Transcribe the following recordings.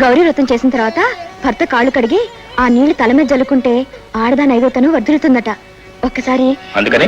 గౌరీ వ్రతం చేసిన తర్వాత భర్త కాళ్ళు కడిగి ఆ నీళ్లు తల మీద జల్లుకుంటే ఆడదాని ఐదోతను వర్ధిల్లుతుందట. ఒక్కసారి అందుకని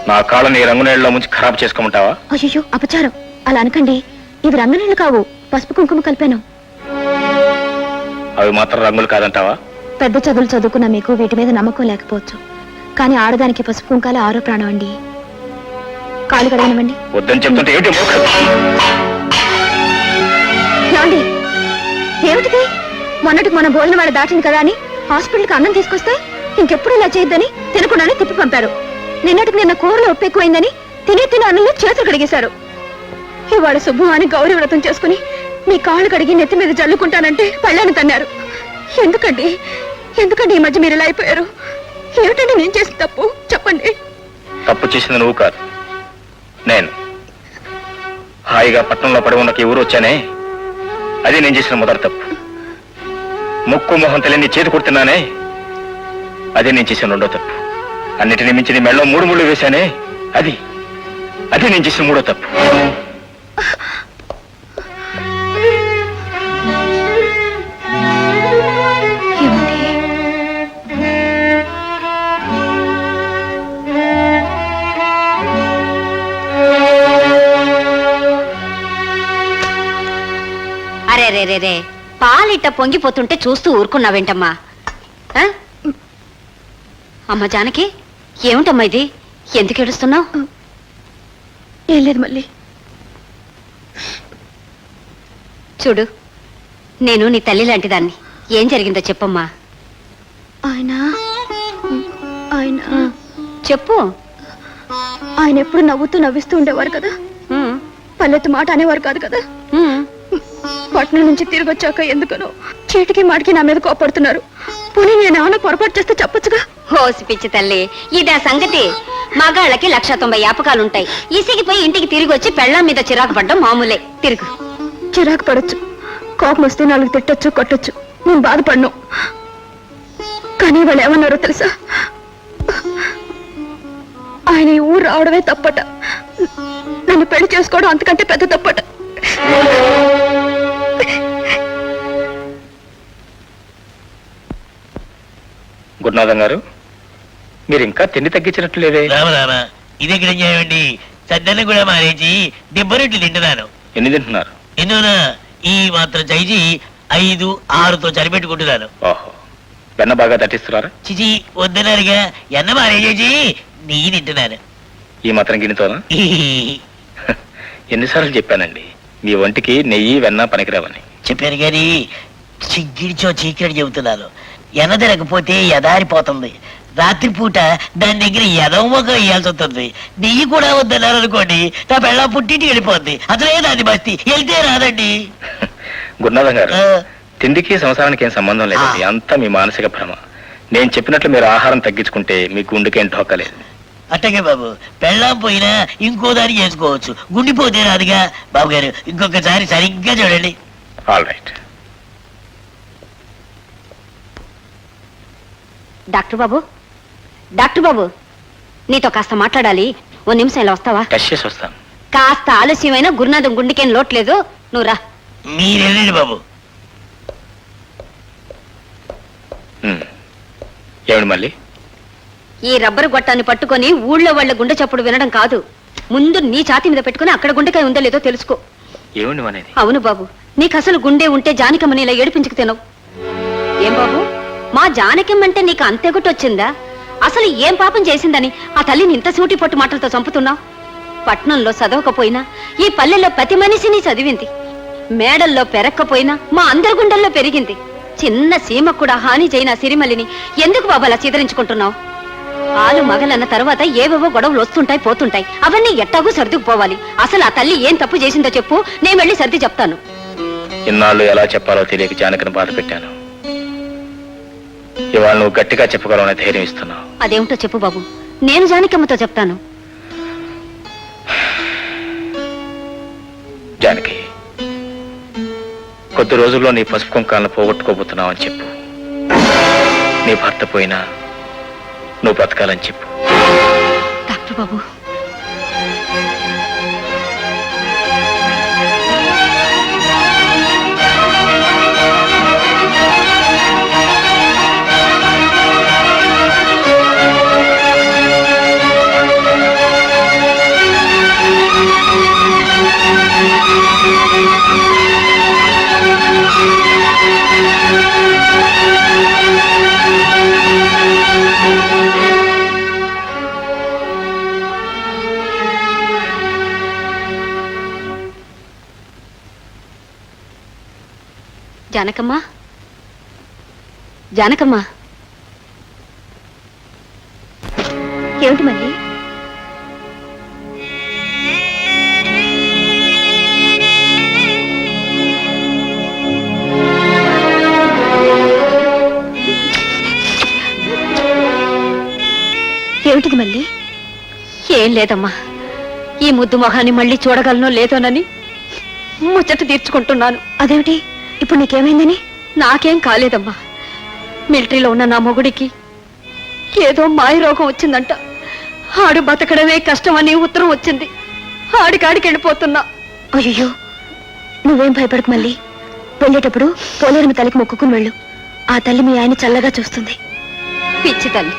నా కాళ్ళని రంగునీళ్ళలో ముంచి ఖరాబ్ చేసుకోమంటావా? అయ్యో అపచారం, అలా అనకండి. ఇవి రంగునీళ్లు కావు, పసుపు కుంకుమ కలిపాను. అవి మాత్రం రంగులు కాదంటావా? పెద్ద చదువులు చదువుకున్న మీకు వీటి మీద నమ్మకం లేకపోవచ్చు, కానీ ఆడదానికి పసుపు కుంకాలే ఆరో ప్రాణం అండి. కాళ్ళు కడగనివ్వండి. వద్దని చెప్తుంటే ఏంటి? ఏమండి, ఏమిటిది? మొన్నటికి మన భోజనం వాళ్ళ దాటింది కదా అని హాస్పిటల్కి అన్నం తీసుకొస్తే ఇంకెప్పుడు ఇలా చేయొద్దని తినకుండానే తిప్పి పంపారు. నిన్నటికి నిన్న కూరలో ఉప్పు ఎక్కువైందని తినే అన్నంలో చేతులు కడిగేశారు. ఇవాళ శుభం అని గౌరీ వ్రతం చేసుకుని మీ కాళ్ళు కడిగి నెత్తి మీద జల్లుకుంటానంటే పళ్ళని తన్నారు. ఎందుకండి ఎందుకండి ఈ మధ్య మీరు ఇలా అయిపోయారు? ఏమిటండి నేను చేసిన తప్పు చెప్పండి. తప్పు చేసింది నువ్వు కాదు, నేను. హాయిగా పట్టణంలో పడి ఉన్న ఊరు వచ్చానే, అది నేను చేసిన మొదటి తప్పు. ముక్కు మొహం తెలియని చేతి కుడుతున్నానే, అదే నేను చేసిన రెండో తప్పు. అన్నిటిని మించి నీ మెళ్ళలో 3 ముళ్ళు వేశానే, అది నేను చేసిన మూడో తప్పు. అరే రే రే, పాలిట్ట పొంగిపోతుంటే చూస్తూ ఊరుకున్నావేంటమ్మా? అమ్మ జానకి, ఏమిటమ్మా ఇది? ఎందుకు ఏడుస్తున్నావు? ఏం లేదు మళ్ళీ. చూడు, నేను నీ తల్లి లాంటిదాన్ని. ఏం జరిగిందో చెప్పమ్మా. ఆయన ఆయన చెప్పు. ఆయన ఎప్పుడు నవ్వుతూ నవ్విస్తూ ఉండేవారు కదా, పల్లెత్తు మాట అనేవారు కాదు కదా. పట్నం నుంచి తిరిగి వచ్చాక ఎందుకనో చీటికి మాటికి నా మీద కోపడుతున్నారు. పోనీ నేను ఏమన్నా పొరపాటు చేస్తే చెప్పొచ్చుగా. హోసి పిచ్చి తల్లి, ఇదా సంగతి? మగాళ్ళకి 190 యాపకాలుంటాయి. ఇసిగిపోయి ఇంటికి తిరిగి వచ్చి పెళ్ళాం మీద చిరాకు పడ్డం మామూలే. తిరుగు. చిరాకు పడొచ్చు, కోపం వస్తే 4 తిట్టొచ్చు, కొట్టొచ్చు, నేను బాధపడను. కానీ వాళ్ళు ఏమన్నారో తెలుసా? ఆయన ఈ ఊరు రావడమే తప్పట, నన్ను పెళ్లి చేసుకోవడం అంతకంటే పెద్ద తప్పట. గురునాథం గారు, మీరు ఇంకా తిండి తగ్గించినట్లు లేదే? రామరామ, ఇదే గ్రంథండి. సద్దన్ని కూడా మారేసి దెబ్బరొట్లు తింటున్నాను. ఎన్ని తింటున్నారు? ఎన్నోనా, ఈ మాత్రం చేసి 5, 6తో సరిపెట్టుకుంటున్నాను. ఓహో, వెన్న బాగా దట్టిస్తున్నారా? చిచి వద్దన్నారుగా, ఎన్న మారేసి నెయ్యి తింటున్నాను. ఈ మాత్రం గిన్నెతోనా? ఎన్నిసార్లు చెప్పానండి, మీ ఒంటికి నెయ్యి వెన్న పనికిరావని. చెప్పాను కానీ చిగ్గిడిచో చీకటి చెబుతున్నాను. ఎన తిరగపోతే ఎదారిపోతుంది. రాత్రిపూట దాని దగ్గర ఎదవగా వేయాల్సి వస్తుంది. నెయ్యి కూడా వద్దన్నారు అనుకోండి, నా పెళ్ళ పుట్టింటి వెళ్ళిపోద్ది. అసలే దాన్ని బస్తి వెళ్తే రాదండి. గురునాథం గారు, తిండికి సంసారానికి ఏం సంబంధం లేదండి, అంతా మీ మానసిక భ్రమ. నేను చెప్పినట్లు మీరు ఆహారం తగ్గించుకుంటే మీ గుండెకేం ఢోకలేదు. అట్టగే బాబు, పెళ్ళాం పోయినా ఇంకో దారి చేసుకోవచ్చు, గుండిపోతే రాదుగా. బాబు గారు, ఇంకొకసారి సరిగ్గా చూడండి. All right. డాక్టర్ బాబు, డాక్టర్ బాబు, నీతో కాస్త మాట్లాడాలి. 1 నిమిషం ఇలా వస్తావా? టెస్ట్ చేసి వస్తాను. కాస్త ఆలస్యమైన గురునాథం గుండెకేం లోట్లేదు, నువ్వు రా. మీరెళ్ళండి బాబు. ఏమిటి మళ్ళీ? ఈ రబ్బరు గొట్టాన్ని పట్టుకొని ఊళ్ళో వాళ్ళ గుండె చప్పుడు వినడం కాదు, ముందు నీ ఛాతి మీద పెట్టుకుని అక్కడ గుండెకాయ ఉందో లేదో తెలుసుకో. ఏమిటి అనేది? అవును బాబు, నీకు అసలు గుండె ఉంటే జానకమ్మని ఇలా ఏడిపించుకు తినవు. ఏం బాబు, మా జానకమ్మంటే నీకు అంతెగుటొచ్చిందా? అసలు ఏం పాపం చేసిందని ఆ తల్లిని ఇంత సూటి పొట్టు మాటలతో చంపుతున్నావు? పట్నంలో చదవకపోయినా ఈ పల్లెల్లో ప్రతి మనిషిని చదివింది. మేడల్లో పెరక్కపోయినా మా అందరి గుండెల్లో పెరిగింది. చిన్న సీమ కూడా హాని చేయన సిరిమల్లిని ఎందుకు బాబు అలా చిదరించుకుంటున్నావు? ఆలు మగలన్న తర్వాత ఏవేవో గొడవలు వస్తుంటాయి పోతుంటాయి, అవన్నీ ఎట్టాగూ సర్దుకుపోవాలి. అసలు ఆ తల్లి ఏం తప్పు చేసిందో చెప్పు, నేను వెళ్ళి సర్ది చెప్తాను. ఇన్నాళ్ళు ఎలా చెప్పాలో తెలియక జానకిని బాధ పెట్టాను. ఇవాళ నువ్వు గట్టిగా చెప్పగలవని ధైర్యం ఇస్తున్నావు. అదేమిటో చెప్పు బాబు, నేను జానకమ్మతో చెప్తాను. జానకి, కొద్ది రోజుల్లో నీ పసుపు కుంకాలను పోగొట్టుకోబోతున్నావు అని చెప్పు. నీ భర్త పోయినా నువ్వు బ్రతకాలని చెప్పు. డాక్టర్ బాబు, జానకమ్మా, జానకమ్మా, ఏమిటి మళ్ళీ? ఏమిటిది మళ్ళీ? ఏం లేదమ్మా, ఈ ముద్దు మొహాన్ని మళ్ళీ చూడగలనో లేదోనని ముచ్చట తీర్చుకుంటున్నాను. అదేమిటి ఇప్పుడు నీకేమైందని? నాకేం కాలేదమ్మా. మిలిటరీలో ఉన్న నా మొగుడికి ఏదో మాయ రోగం వచ్చిందంట. ఆడు బతకడమే కష్టమని ఉత్తరం వచ్చింది. ఆడికాడికి వెళ్ళిపోతున్నా. అయ్యో, నువ్వేం భయపడకు మళ్ళీ. వెళ్ళేటప్పుడు పోలేరమ్మ తల్లికి మొక్కుకుని వెళ్ళు. ఆ తల్లి మీ ఆయన చల్లగా చూస్తుంది. పిచ్చి తల్లి,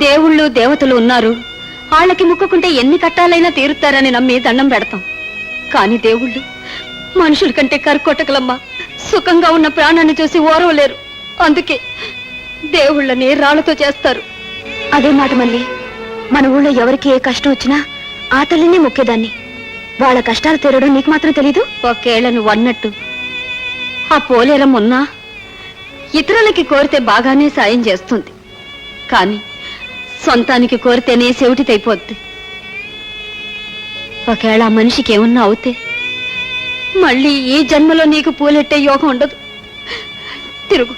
దేవుళ్ళు దేవతలు ఉన్నారు, వాళ్ళకి ముక్కుకుంటే ఎన్ని కట్టాలైనా తీరుతారని నమ్మి దండం పెడతాం. కాని దేవుళ్ళు మనుషుల కంటే కరుకొట్టకలమ్మా. సుఖంగా ఉన్న ప్రాణాన్ని చూసి ఓరవలేరు. అందుకే దేవుళ్ళని రాళ్లతో చేస్తారు. అదే మాట మళ్ళీ. మన ఊళ్ళో ఎవరికి ఏ కష్టం వచ్చినా ఆ తల్లినే మొక్కేదాన్ని. వాళ్ళ కష్టాలు తీరడం నీకు మాత్రం తెలీదు. ఒకేళ నువ్వు అన్నట్టు ఆ పోలేరం ఉన్నా ఇతరులకి కోరితే బాగానే సాయం చేస్తుంది. కాని సొంతానికి కోరితేనే చెవిటితైపోద్ది. ఒకవేళ ఆ మనిషికి ఏమన్నా అవుతే మళ్ళీ ఈ జన్మలో నీకు పూలెట్టే యోగం ఉండదు. తిరుగు.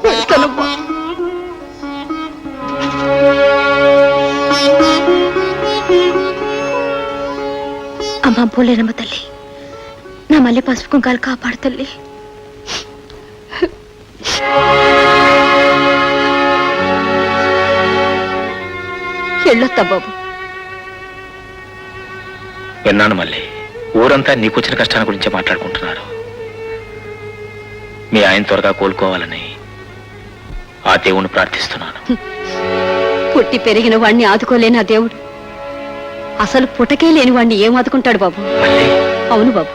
వెళ్తానమ్మా. అమ్మా పోలేరమ్మ తల్లి, నా మళ్ళీ పసుపు కుంకాలు కాపాడు తల్లి. వెళ్ళొత్తా బాబు. విన్నాను మళ్ళీ. ఊరంతా నీకొచ్చిన కష్టాల గురించే మాట్లాడుకుంటున్నారు. మీ ఆయన త్వరగా కోలుకోవాలని ఆ దేవుణ్ణి ప్రార్థిస్తున్నాను. పుట్టి పెరిగిన వాణ్ణి ఆదుకోలేని ఆ దేవుడు అసలు పుటకే లేని వాణ్ణి ఏం ఆదుకుంటాడు బాబు? మళ్ళీ అవును బాబు,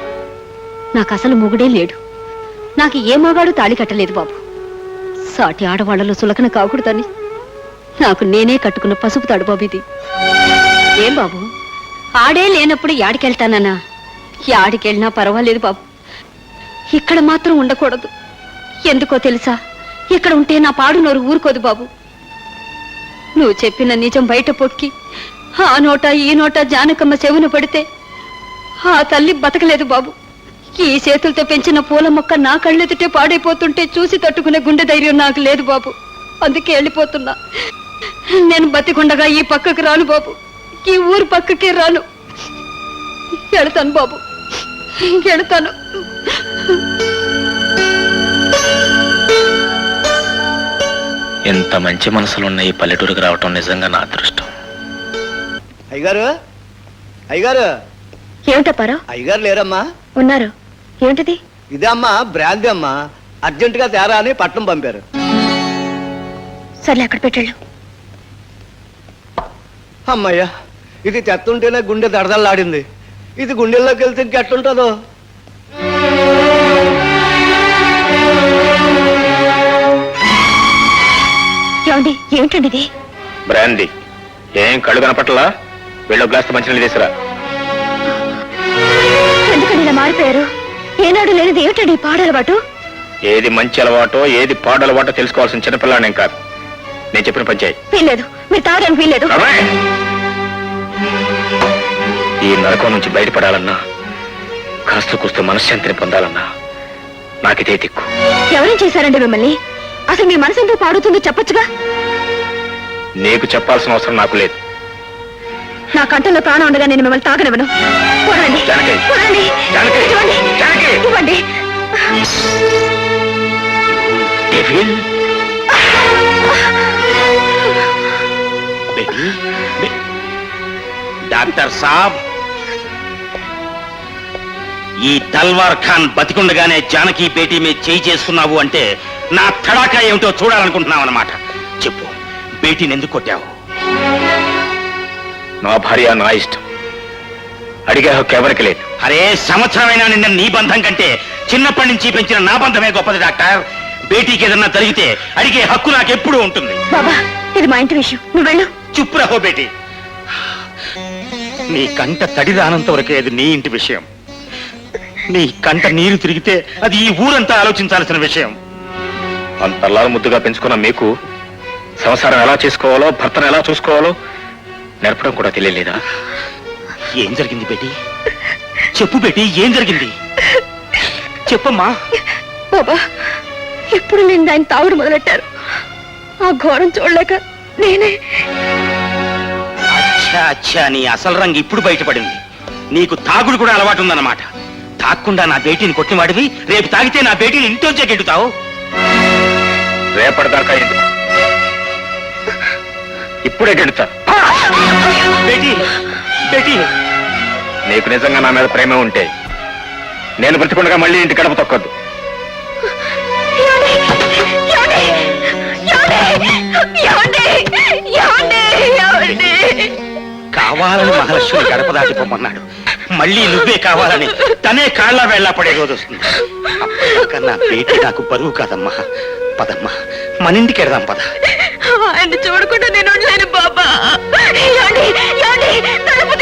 నాకు అసలు మొగుడే లేడు. నాకు ఏ మగాడు తాళి కట్టలేదు బాబు. సాటి ఆడవాళ్లలో సులకన కాకూడదని నాకు నేనే కట్టుకున్న పసుపు తాడు బాబు ఇది. ఏం బాబు, ఆడే లేనప్పుడు యాడికెళ్తానన్నా? యాడికెళ్ళినా పర్వాలేదు బాబు, ఇక్కడ మాత్రం ఉండకూడదు. ఎందుకో తెలుసా? ఇక్కడ ఉంటే నా పాడు నోరు ఊరుకోదు బాబు. నువ్వు చెప్పిన నిజం బయట పొక్కి ఆ నోట ఈ నోట జానకమ్మ చెవును పడితే ఆ తల్లి బతకలేదు బాబు. ఈ చేతులతో పెంచిన పూల మొక్క నా కళ్ళెదుటే పాడైపోతుంటే చూసి తట్టుకునే గుండె ధైర్యం నాకు లేదు బాబు. అందుకే వెళ్ళిపోతున్నా. నేను బతికుండగా ఈ పక్కకు రాను బాబు, ఈ ఊరు పక్కకే రాను. వెళతాను బాబు, వెళతాను. ఎంత మంచి మనసులున్న ఈ పల్లెటూరుకి రావటం నిజంగా నా అదృష్టం. అయ్యగారు, అయ్యగారు, ఏమిటప్పారో? అయ్యగారు లేరమ్మా? ఉన్నారు. ఏమిటిది? ఇదే అమ్మా, బ్రాంతి అమ్మా. అర్జెంటుగా తేరా అని పట్నం పంపారు. సర్లే, అక్కడ పెట్టాళ్ళు. అమ్మయ్యా, ఇది తెత్తుంటేనే గుండె దడదల్లాడింది. ఇది గుండెల్లోకి వెళ్తే ఇంకెట్టుంటుందో. ఏమండి, ఏమిటండి ఇది? బ్రాందీ. ఏం కళ్ళు కనపట్లా? వెళ్ళో గ్లాస్ మంచినీళ్ళు తీసురా. ఎందుకని ఇలా మారిపోయారు? ఏనాడు లేనిది ఏమిటండి ఈ పాడలవాటు? ఏది మంచి అలవాటో ఏది పాడు అలవాటో తెలుసుకోవాల్సిన చిన్నపిల్లాడేం కాదు. నేను చెప్పిన పంచాయి. వీల్లేదు, మీరు తాగడానికి వీల్లేదు. ఈ నరకం నుంచి బయటపడాలన్నా, కాస్త కూస్తూ మనశ్శాంతిని పొందాలన్నా నాకిదే దిక్కు. ఎవరేం చేశారండి మిమ్మల్ని? అసలు మీ మనసు ఎందుకు పాడుతుందో చెప్పొచ్చుగా. నీకు చెప్పాల్సిన అవసరం నాకు లేదు. నా కంటంలో ప్రాణం ఉండగా నేను మిమ్మల్ని తాగనివ్వను. చూడండి, జానకి, చూడండి, జానకి, ఇవ్వండి, జానకి. ఇవ్వండి. డెవిల్. డాక్టర్ సాబ్, ఈ తల్వార్ ఖాన్ బతికుండగానే జానకి బేటీ మీద చేయి చేసుకున్నావు అంటే నా తడాకా ఏమిటో చూడాలనుకుంటున్నావు అన్నమాట. చెప్పు, బేటీని ఎందుకు కొట్టావు? నా భార్య నా ఇష్టం, అడిగే హక్కు ఎవరికి లేదు. అరే, సంవత్సరమైనా నిన్న నీ బంధం కంటే చిన్నప్పటి నుంచి పెంచిన నా బంధమే గొప్పది డాక్టర్. బేటీకి ఏదన్నా జరిగితే అడిగే హక్కు నాకెప్పుడూ ఉంటుంది. బాబా ఇది మా ఇంటి విషయం, నువ్వు వెళ్ళు. చుప్పు రహో బేటీ. నీ కంట తడి రానంత వరకే అది నీ ఇంటి విషయం. నీ కంట నీరు తిరిగితే అది ఈ ఊరంతా ఆలోచించాల్సిన విషయం. అంతల్లా ముద్దుగా పెంచుకున్న మీకు సంసారం ఎలా చేసుకోవాలో, భర్తను ఎలా చూసుకోవాలో నేర్పడం కూడా తెలియలేదా? ఏం జరిగింది బేటీ? చెప్పు బేటీ, ఏం జరిగింది? చెప్పమ్మా. బాబా ఎప్పుడు నేను ఆయన తాగుడు మొదలెట్టారు. ఆ ఘోరం చూడలేక నేనే. అచ్చా అచ్చా, నీ అసలు రంగు ఇప్పుడు బయటపడింది. నీకు తాగుడు కూడా అలవాటు ఉందన్నమాట. తాక్కుండా నా బేటీని కొట్టినవాడివి రేపు తాగితే నా బేటీని ఇంట్లోంచే గెట్టుతావు. రేపటిదాకా ఎందుకు, ఇప్పుడే గెడుతా. బేటీ బేటీ, నీకు నిజంగా నా మీద ప్రేమ ఉంటే నేను బ్రతికుండగా మళ్ళీ ఇంటి గడప తొక్కొద్దు. కావాలని మహాలక్ష్మి గడప దాటిపోమన్నాడు. మళ్ళీ నువ్వే కావాలని తనే కాళ్ళ వేళ్ళ పడే రోజు వస్తుంది. అప్పటికన్నా బేటీ నాకు బరువు కాదమ్మా. పదమ్మా, మన ఇంటికి వెడదాం పద. ఆయన చూడకుండా నేను ఉండలేను బాబా. తలుపు